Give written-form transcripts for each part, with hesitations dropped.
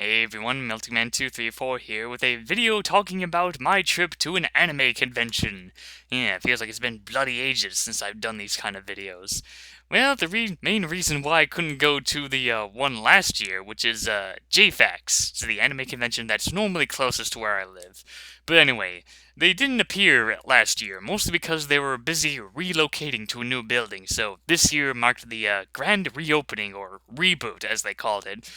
Hey everyone, MeltingMan234 here with a video talking about my trip to an anime convention. Yeah, it feels like it's been bloody ages since I've done these kind of videos. Well, the main reason why I couldn't go to the one last year, which is JFAX, it's the anime convention that's normally closest to where I live. But anyway, they didn't appear last year, mostly because they were busy relocating to a new building, so this year marked the grand reopening, or reboot as they called it.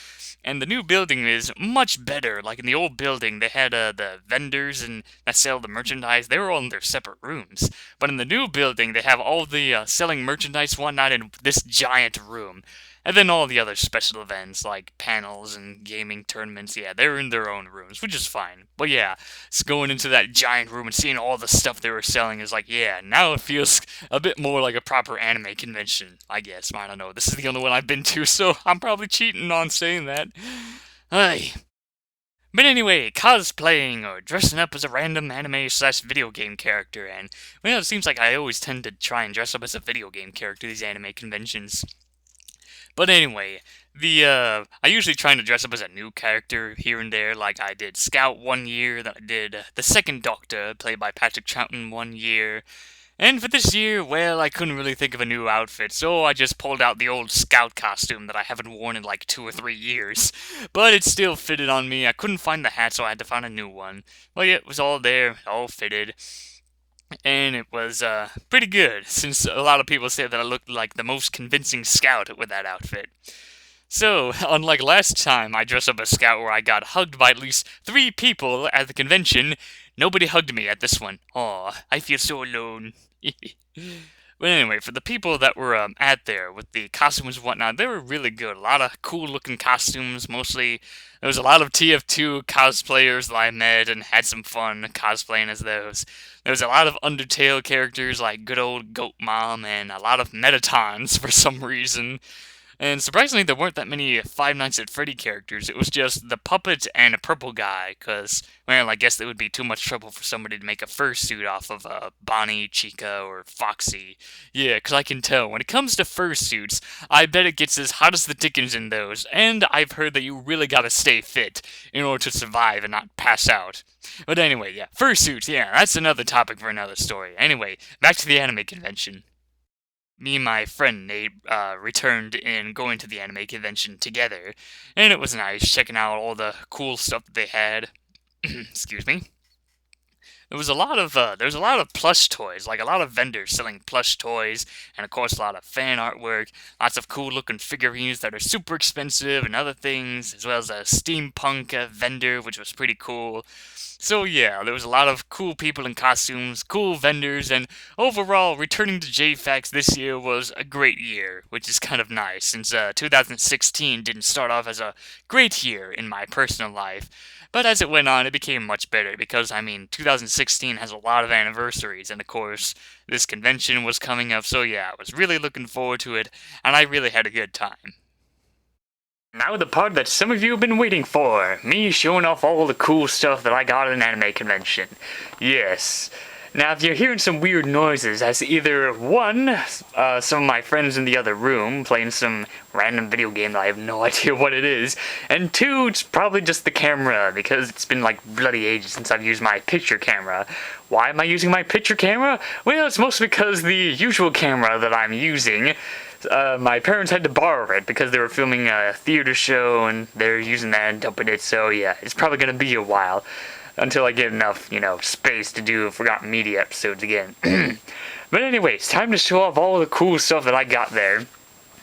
And the new building is much better. Like in the old building, they had the vendors and that sell the merchandise. They were all in their separate rooms. But in the new building, they have all the selling merchandise and whatnot in this giant room. And then all the other special events like panels and gaming tournaments, yeah, they're in their own rooms, which is fine. But yeah, it's going into that giant room and seeing all the stuff they were selling is like, yeah, now it feels a bit more like a proper anime convention, I guess. I don't know. This is the only one I've been to, so I'm probably cheating on saying that. Ay. But anyway, cosplaying or dressing up as a random anime/video game character, and well, it seems like I always tend to try and dress up as a video game character these anime conventions. But anyway, I usually try to dress up as a new character here and there, like I did Scout one year, then I did the second Doctor, played by Patrick Troughton one year, and for this year, well, I couldn't really think of a new outfit, so I just pulled out the old Scout costume that I haven't worn in like 2 or 3 years. But it still fitted on me. I couldn't find the hat, so I had to find a new one. Well, yeah, it was all there, all fitted. And it was pretty good, since a lot of people say that I looked like the most convincing Scout with that outfit. So, unlike last time I dressed up as Scout where I got hugged by at least 3 people at the convention, nobody hugged me at this one. Aw, I feel so alone. But anyway, for the people that were at there with the costumes and whatnot, they were really good. A lot of cool looking costumes, mostly. There was a lot of TF2 cosplayers that I met and had some fun cosplaying as those. There was a lot of Undertale characters like good old Goat Mom and a lot of Metatons for some reason. And surprisingly, there weren't that many Five Nights at Freddy characters. It was just the puppet and a purple guy, because, well, I guess it would be too much trouble for somebody to make a fursuit off of Bonnie, Chica, or Foxy. Yeah, because I can tell, when it comes to fursuits, I bet it gets as hot as the dickens in those, and I've heard that you really gotta stay fit in order to survive and not pass out. But anyway, yeah, fursuits, yeah, that's another topic for another story. Anyway, back to the anime convention. Me and my friend Nate returned in going to the anime convention together, and it was nice checking out all the cool stuff that they had. Excuse me. There was a lot of plush toys, like a lot of vendors selling plush toys, and of course a lot of fan artwork, lots of cool looking figurines that are super expensive and other things, as well as a steampunk vendor, which was pretty cool. So yeah, there was a lot of cool people in costumes, cool vendors, and overall, returning to JFAX this year was a great year, which is kind of nice, since 2016 didn't start off as a great year in my personal life. But as it went on, it became much better, because, I mean, 2016 has a lot of anniversaries, and of course, this convention was coming up, so yeah, I was really looking forward to it, and I really had a good time. Now the part that some of you have been waiting for, me showing off all the cool stuff that I got at an anime convention. Yes. Now if you're hearing some weird noises, that's either one, some of my friends in the other room playing some random video game that I have no idea what it is, and two, it's probably just the camera, because it's been like bloody ages since I've used my picture camera. Why am I using my picture camera? Well, it's mostly because the usual camera that I'm using, my parents had to borrow it because they were filming a theater show and they're using that and dumping it, so yeah, it's probably gonna be a while until I get enough, space to do Forgotten Media episodes again. But anyways, time to show off all the cool stuff that I got there.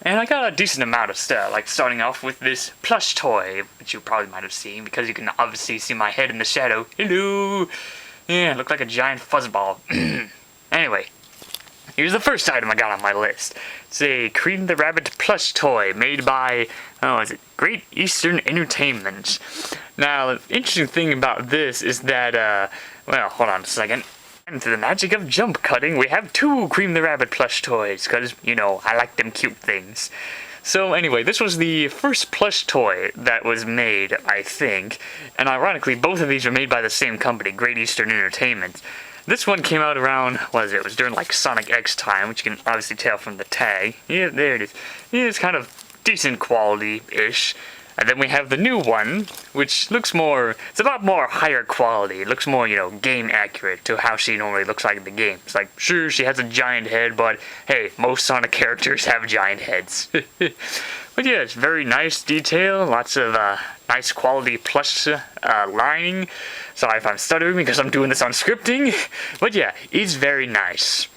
And I got a decent amount of stuff, like starting off with this plush toy, which you probably might have seen because you can obviously see my head in the shadow. Hello! Yeah, it looked like a giant fuzzball. Anyway, here's the first item I got on my list. It's a Cream the Rabbit plush toy made by, Great Eastern Entertainment. Now, the interesting thing about this is that, hold on a second. And through the magic of jump cutting, we have 2 Cream the Rabbit plush toys, because, I like them cute things. So anyway, this was the first plush toy that was made, I think, and ironically, both of these were made by the same company, Great Eastern Entertainment. This one came out around, it was during like Sonic X time, which you can obviously tell from the tag. Yeah, there it is. Yeah, it's kind of decent quality-ish. And then we have the new one, which looks more, it's a lot more higher quality. It looks more, game accurate to how she normally looks like in the game. It's like, sure, she has a giant head, but hey, most Sonic characters have giant heads. But yeah, it's very nice detail, lots of nice quality plush lining. Sorry if I'm stuttering because I'm doing this on scripting. But yeah, it's very nice.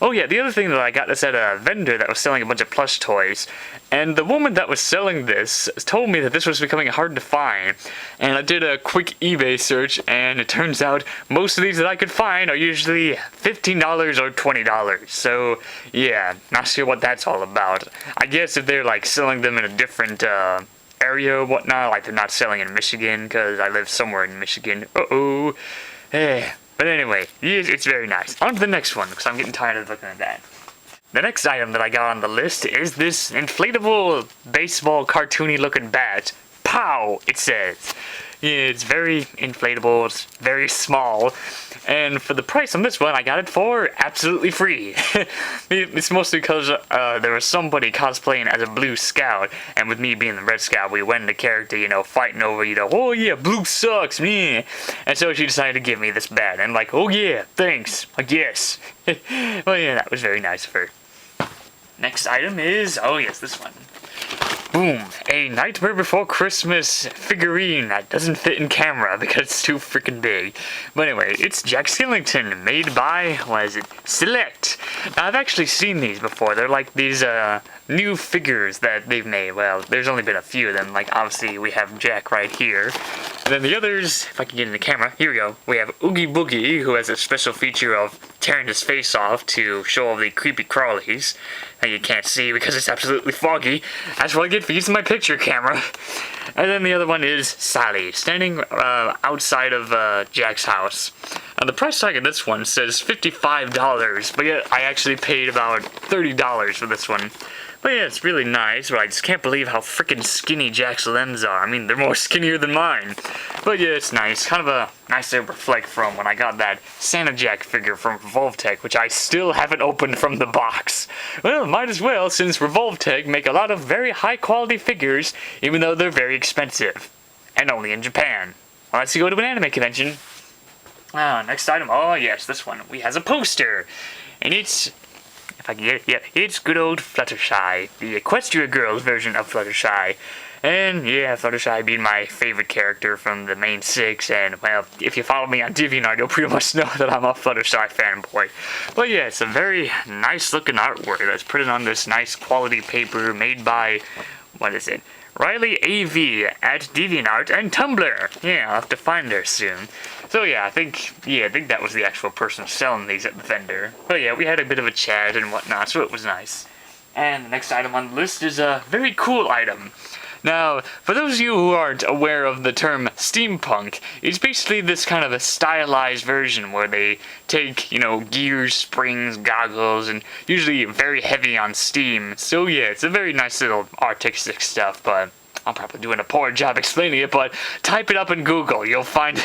Oh yeah, the other thing that I got is at a vendor that was selling a bunch of plush toys, and the woman that was selling this told me that this was becoming hard to find, and I did a quick eBay search, and it turns out most of these that I could find are usually $15 or $20, so yeah, not sure what that's all about. I guess if they're like selling them in a different area or whatnot, like they're not selling in Michigan, because I live somewhere in Michigan. But anyway, it's very nice. On to the next one, because I'm getting tired of looking at that. The next item that I got on the list is this inflatable baseball cartoony looking bat. POW, it says. Yeah, it's very inflatable, it's very small, and for the price on this one, I got it for absolutely free. It's mostly because there was somebody cosplaying as a Blue Scout, and with me being the Red Scout, we went into character, fighting over, oh yeah, blue sucks, man. And so she decided to give me this bat, and like, oh yeah, thanks, I guess. Well yeah, that was very nice of her. Next item is, oh yes, this one. Boom, a Nightmare Before Christmas figurine that doesn't fit in camera because it's too freaking big. But anyway, it's Jack Skellington, made by, what is it, Select. Now, I've actually seen these before. They're like these new figures that they've made. Well, there's only been a few of them. Like, obviously, we have Jack right here. And then the others, if I can get in the camera, here we go. We have Oogie Boogie, who has a special feature of tearing his face off to show all the creepy crawlies. Now you can't see because it's absolutely foggy. That's what I get for using my picture camera. And then the other one is Sally, standing outside of Jack's house. Now the price tag of this one says $55, but yet I actually paid about $30 for this one. But yeah, it's really nice, but I just can't believe how freaking skinny Jack's limbs are. I mean, they're more skinnier than mine. But yeah, it's nice. Kind of a nice reflect from when I got that Santa Jack figure from Revolvetech, which I still haven't opened from the box. Well, might as well, since Revolvetech make a lot of very high quality figures, even though they're very expensive. And only in Japan. Unless you go to an anime convention. Next item. Oh yes, this one. We has a poster. And it's... if I can get it, yeah, it's good old Fluttershy, the Equestria Girls version of Fluttershy. And yeah, Fluttershy being my favorite character from the main six, and well, if you follow me on DeviantArt, you'll pretty much know that I'm a Fluttershy fanboy. But yeah, it's a very nice looking artwork that's printed on this nice quality paper made by, what is it? Riley AV at DeviantArt and Tumblr. Yeah, I'll have to find her soon. So yeah, I think that was the actual person selling these at the vendor. But yeah, we had a bit of a chat and whatnot, so it was nice. And the next item on the list is a very cool item. Now, for those of you who aren't aware of the term steampunk, it's basically this kind of a stylized version where they take, gears, springs, goggles, and usually very heavy on steam. So yeah, it's a very nice little artistic stuff, but I'm probably doing a poor job explaining it, but type it up in Google. You'll find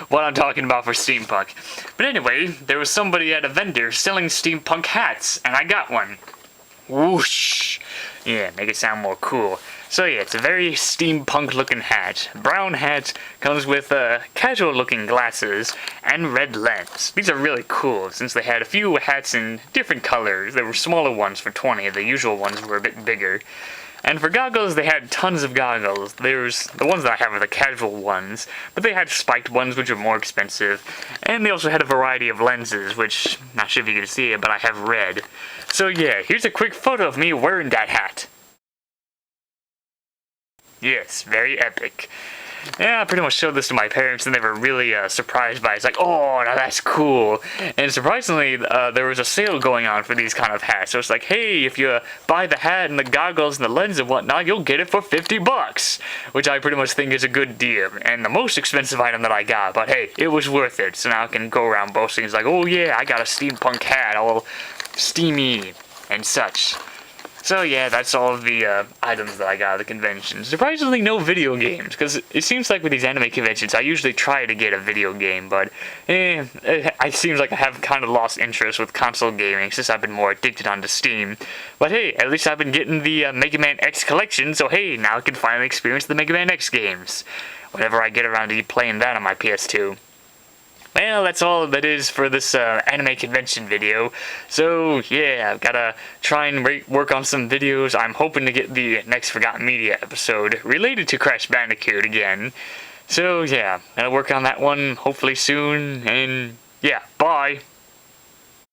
what I'm talking about for steampunk. But anyway, there was somebody at a vendor selling steampunk hats, and I got one. Whoosh! Yeah, make it sound more cool. So yeah, it's a very steampunk looking hat. Brown hat, comes with casual looking glasses and red lens. These are really cool since they had a few hats in different colors. There were smaller ones for $20, the usual ones were a bit bigger. And for goggles, they had tons of goggles. There's the ones that I have are the casual ones, but they had spiked ones which are more expensive. And they also had a variety of lenses, which, not sure if you can see it, but I have red. So yeah, here's a quick photo of me wearing that hat. Yes, very epic. Yeah, I pretty much showed this to my parents, and they were really surprised by it. It's like, oh, now that's cool. And surprisingly, there was a sale going on for these kind of hats. So it's like, hey, if you buy the hat and the goggles and the lens and whatnot, you'll get it for $50, which I pretty much think is a good deal. And the most expensive item that I got, but hey, it was worth it. So now I can go around boasting. It's like, oh yeah, I got a steampunk hat, all steamy and such. So yeah, that's all of the items that I got at the convention. Surprisingly, no video games, because it seems like with these anime conventions, I usually try to get a video game, but it seems like I have kind of lost interest with console gaming since I've been more addicted onto Steam. But hey, at least I've been getting the Mega Man X collection, so hey, now I can finally experience the Mega Man X games whenever I get around to playing that on my PS2. Well, that's all that is for this anime convention video. So, yeah, I've got to try and work on some videos. I'm hoping to get the next Forgotten Media episode related to Crash Bandicoot again. So, yeah, I'll work on that one hopefully soon. And, yeah, bye.